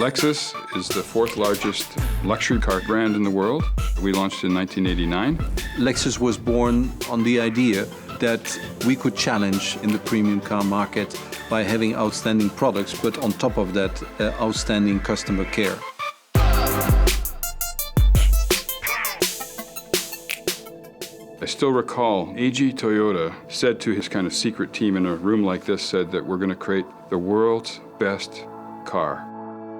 Lexus is the fourth largest luxury car brand in the world. We launched in 1989. Lexus was born on the idea that we could challenge in the premium car market by having outstanding products, but on top of that, outstanding customer care. I still recall Eiji Toyota said to his kind of secret team in a room like this, said that we're going to create the world's best car.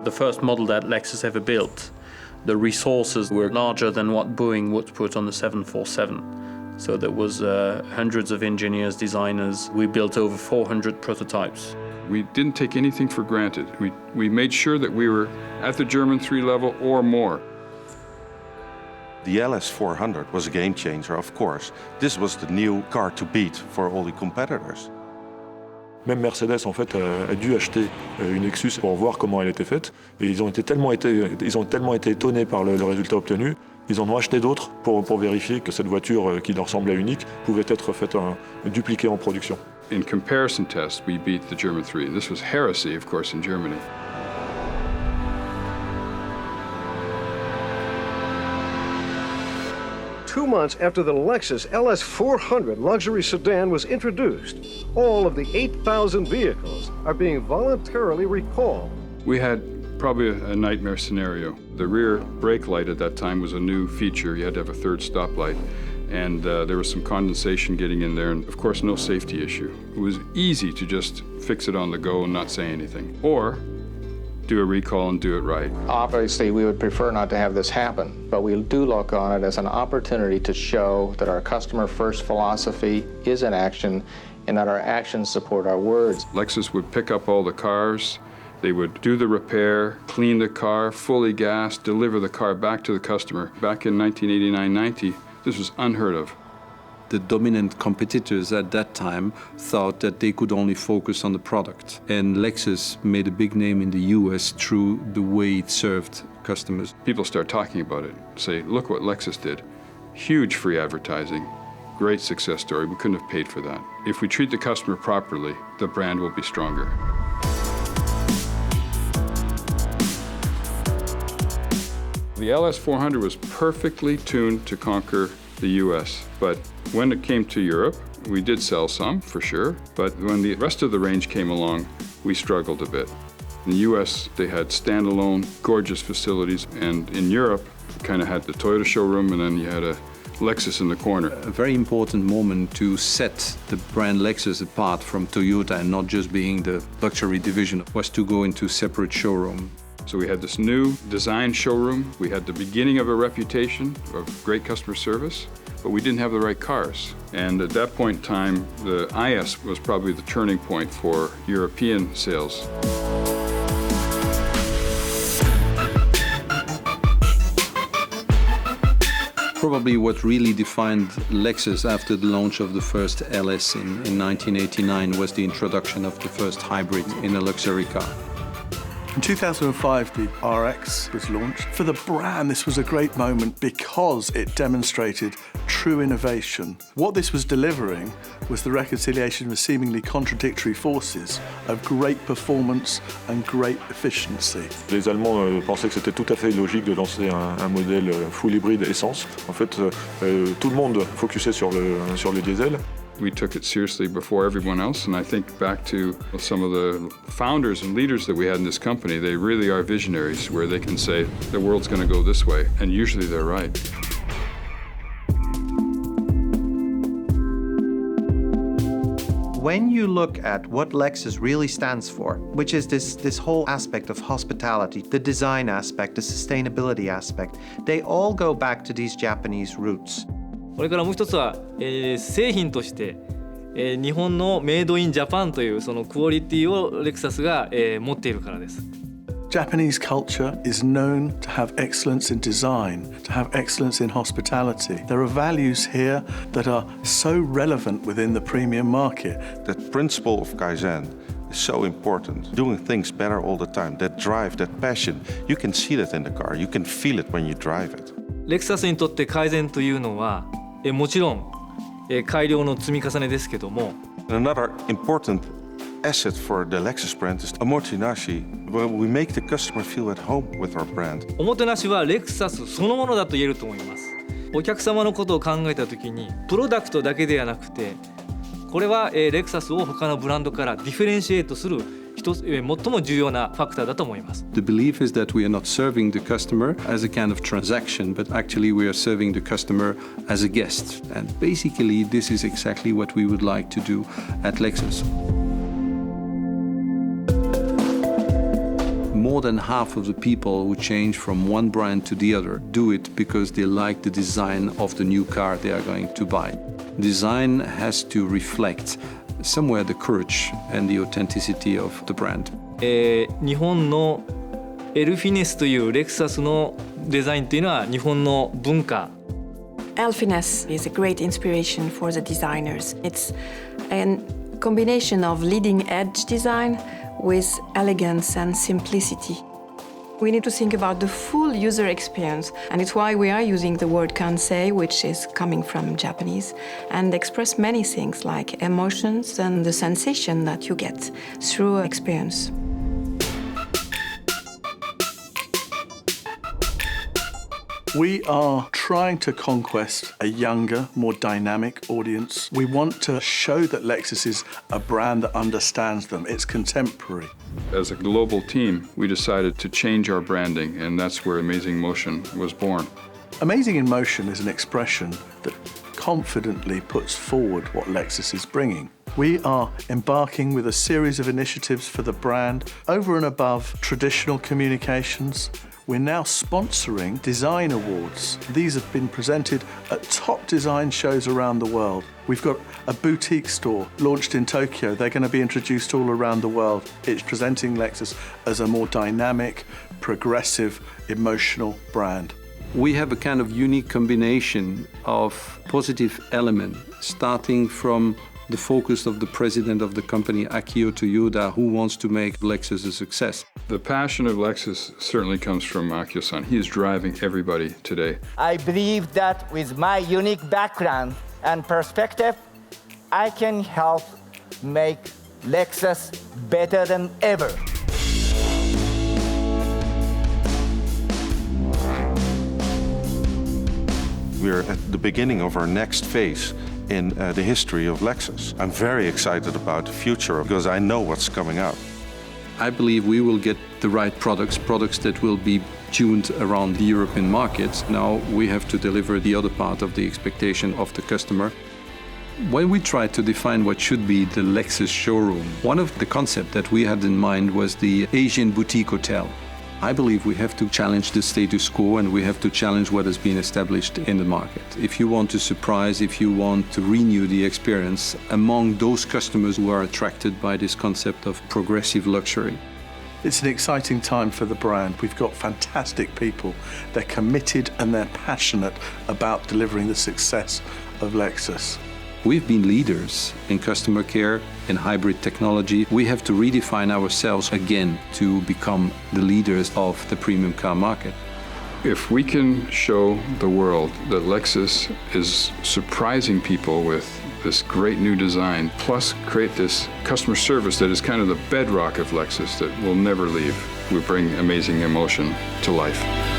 The first model that Lexus ever built, the resources were larger than what Boeing would put on the 747. So there was hundreds of engineers, designers. We built over 400 prototypes. We didn't take anything for granted. We made sure that we were at the German 3 level or more. The LS400 was a game changer, of course. This was the new car to beat for all the competitors. Même Mercedes, en fait, a dû acheter une Lexus pour voir comment elle était faite. Et ils ont tellement été étonnés par le résultat obtenu, ils en ont acheté d'autres pour vérifier que cette voiture qui leur semblait unique pouvait être faite dupliquée en production. In comparison tests, we beat the German 3. This was heresy, of course, in Germany. Two months after the Lexus LS400 luxury sedan was introduced, all of the 8,000 vehicles are being voluntarily recalled. We had probably a nightmare scenario. The rear brake light at that time was a new feature. You had to have a third stoplight. And there was some condensation getting in there, and of course, no safety issue. It was easy to just fix it on the go and not say anything. Or do a recall and do it right. Obviously, we would prefer not to have this happen, but we do look on it as an opportunity to show that our customer-first philosophy is in action and that our actions support our words. Lexus would pick up all the cars, they would do the repair, clean the car, fully gassed, deliver the car back to the customer. Back in 1989-90, this was unheard of. The dominant competitors at that time thought that they could only focus on the product. And Lexus made a big name in the US through the way it served customers. People start talking about it, say, look what Lexus did. Huge free advertising, great success story. We couldn't have paid for that. If we treat the customer properly, the brand will be stronger. The LS400 was perfectly tuned to conquer the US, but when it came to Europe, we did sell some, for sure, but when the rest of the range came along, we struggled a bit. In the US, they had standalone, gorgeous facilities, and in Europe, you kind of had the Toyota showroom, and then you had a Lexus in the corner. A very important moment to set the brand Lexus apart from Toyota and not just being the luxury division was to go into separate showroom. So we had this new design showroom. We had the beginning of a reputation of great customer service, but we didn't have the right cars. And at that point in time, the IS was probably the turning point for European sales. Probably what really defined Lexus after the launch of the first LS in 1989 was the introduction of the first hybrid in a luxury car. In 2005, the RX was launched. For the brand, this was a great moment because it demonstrated true innovation. What this was delivering was the reconciliation of seemingly contradictory forces of great performance and great efficiency. Les Allemands pensaient que c'était tout à fait logique de lancer un modèle full hybride essence. En fait, tout le monde focusait sur le diesel. We took it seriously before everyone else, and I think back to some of the founders and leaders that we had in this company, they really are visionaries where they can say, the world's going to go this way, and usually they're right. When you look at what Lexus really stands for, which is this whole aspect of hospitality, the design aspect, the sustainability aspect, they all go back to these Japanese roots. これからもう一つは、製品として、日本のメイドインジャパンというそのクオリティをレクサスが、持っているからです。Japanese culture is known to have excellence in design, to have excellence in hospitality. There are values here that are so relevant within the premium market. The principle of Kaizen is so important. Doing things better all the time, that drive, that passion, you can see that in the car, you can feel it when you drive it. レクサスにとって改善というのは、もちろん、改良の積み重ねですけども。Another important asset for the Lexus brand is Omotenashi. Well, we make the customer feel at home with our brand. おもてなしはレクサスそのものだと言えると思います。お客様のことを考えたときにプロダクトだけではなくてこれはレクサスを他のブランドからディフェレンシエイトする最も重要なファクターだと思います。The belief is that we are not serving the customer as a kind of transaction, but actually we are serving the customer as a guest. And basically this is exactly what we would like to do at Lexus. More than half of the people who change from one brand to the other do it because they like the design of the new car they are going to buy. Design has to reflect somewhere the courage and the authenticity of the brand. 日本のエルフィネスというレクサスのデザインというのは日本の文化。Elfiness is a great inspiration for the designers. It's a combination of leading-edge design with elegance and simplicity. We need to think about the full user experience, and it's why we are using the word kansei, which is coming from Japanese, and express many things like emotions and the sensation that you get through experience. We are trying to conquest a younger, more dynamic audience. We want to show that Lexus is a brand that understands them. It's contemporary. As a global team, we decided to change our branding, and that's where Amazing Motion was born. Amazing in Motion is an expression that confidently puts forward what Lexus is bringing. We are embarking with a series of initiatives for the brand over and above traditional communications. We're now sponsoring design awards. These have been presented at top design shows around the world. We've got a boutique store launched in Tokyo. They're going to be introduced all around the world. It's presenting Lexus as a more dynamic, progressive, emotional brand. We have a kind of unique combination of positive elements, starting from the focus of the president of the company, Akio Toyoda, who wants to make Lexus a success. The passion of Lexus certainly comes from Akio-san. He is driving everybody today. I believe that with my unique background and perspective, I can help make Lexus better than ever. We're at the beginning of our next phase in the history of Lexus. I'm very excited about the future because I know what's coming up. I believe we will get the right products that will be tuned around the European markets. Now we have to deliver the other part of the expectation of the customer. When we tried to define what should be the Lexus showroom, one of the concepts that we had in mind was the Asian boutique hotel. I believe we have to challenge the status quo and we have to challenge what has been established in the market. If you want to surprise, if you want to renew the experience among those customers who are attracted by this concept of progressive luxury. It's an exciting time for the brand. We've got fantastic people. They're committed and they're passionate about delivering the success of Lexus. We've been leaders in customer care, in hybrid technology. We have to redefine ourselves again to become the leaders of the premium car market. If we can show the world that Lexus is surprising people with this great new design, plus create this customer service that is kind of the bedrock of Lexus that will never leave, we bring amazing emotion to life.